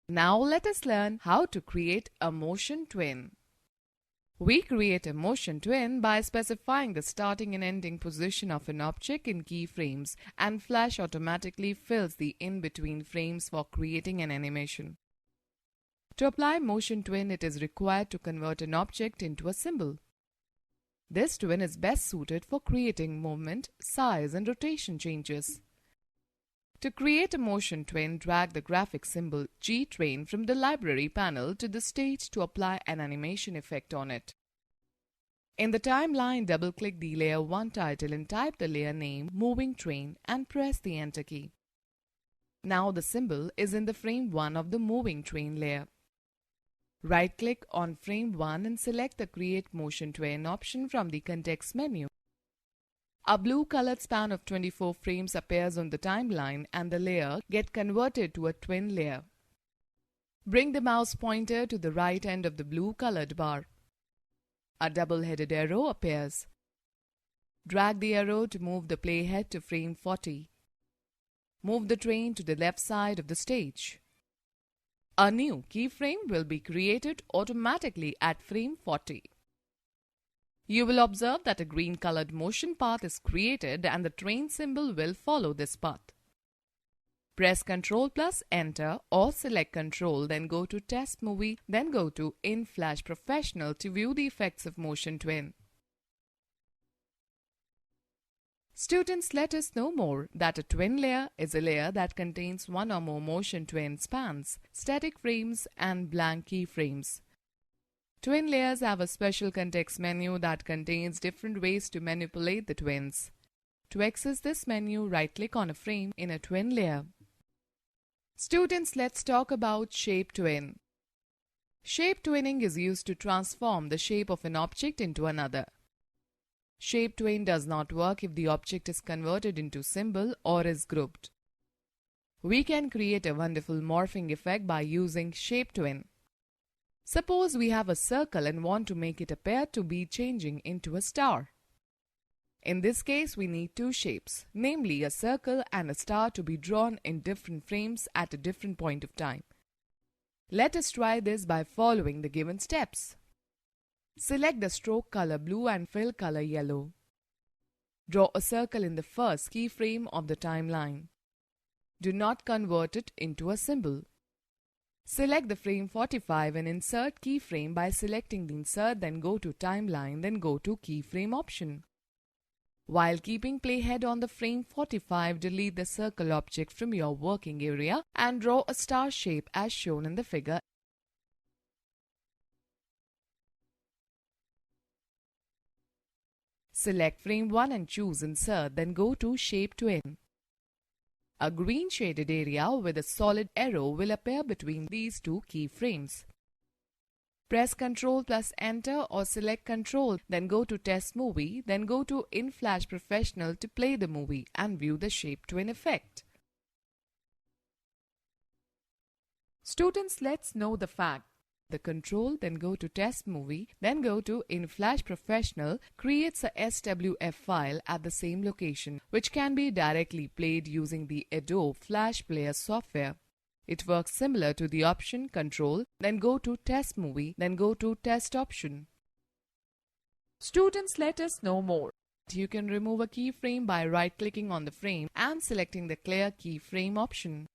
Now let us learn how to create a motion twin. We create a motion twin by specifying the starting and ending position of an object in keyframes, and Flash automatically fills the in-between frames for creating an animation. To apply motion twin, it is required to convert an object into a symbol. This twin is best suited for creating movement, size, and rotation changes. To create a motion twin, drag the graphic symbol GTrain from the library panel to the stage to apply an animation effect on it. In the timeline, double-click the Layer 1 title and type the layer name Moving Train and press the Enter key. Now the symbol is in the frame 1 of the Moving Train layer. Right-click on frame 1 and select the Create Motion Twin option from the context menu. A blue colored span of 24 frames appears on the timeline and the layer gets converted to a twin layer. Bring the mouse pointer to the right end of the blue colored bar. A double-headed arrow appears. Drag the arrow to move the playhead to frame 40. Move the train to the left side of the stage. A new keyframe will be created automatically at frame 40. You will observe that a green-colored motion path is created and the train symbol will follow this path. Press Ctrl plus Enter or select Ctrl, then go to Test Movie, then go to In Flash Professional to view the effects of motion twin. Students, let us know more that a twin layer is a layer that contains one or more motion twin spans, static frames, and blank keyframes. Twin layers have a special context menu that contains different ways to manipulate the twins. To access this menu, right-click on a frame in a twin layer. Students, let's talk about shape twin. Shape twinning is used to transform the shape of an object into another. Shape twin does not work if the object is converted into symbol or is grouped. We can create a wonderful morphing effect by using shape twin. Suppose we have a circle and want to make it appear to be changing into a star. In this case, we need two shapes, namely a circle and a star, to be drawn in different frames at a different point of time. Let us try this by following the given steps. Select the stroke color blue and fill color yellow. Draw a circle in the first keyframe of the timeline. Do not convert it into a symbol. Select the frame 45 and insert keyframe by selecting the Insert, then go to Timeline, then go to Keyframe option. While keeping playhead on the frame 45, delete the circle object from your working area and draw a star shape as shown in the figure. Select frame 1 and choose Insert, then go to Shape Twin. A green shaded area with a solid arrow will appear between these two keyframes. Press Ctrl plus Enter or select Ctrl, then go to Test Movie, then go to In Flash Professional to play the movie and view the shape twin effect. Students, let's know the fact. The Control, then go to Test Movie, then go to In Flash Professional, creates a SWF file at the same location, which can be directly played using the Adobe Flash Player software. It works similar to the option Control, then go to Test Movie, then go to Test option. Students, let us know more. You can remove a keyframe by right-clicking on the frame and selecting the Clear Keyframe option.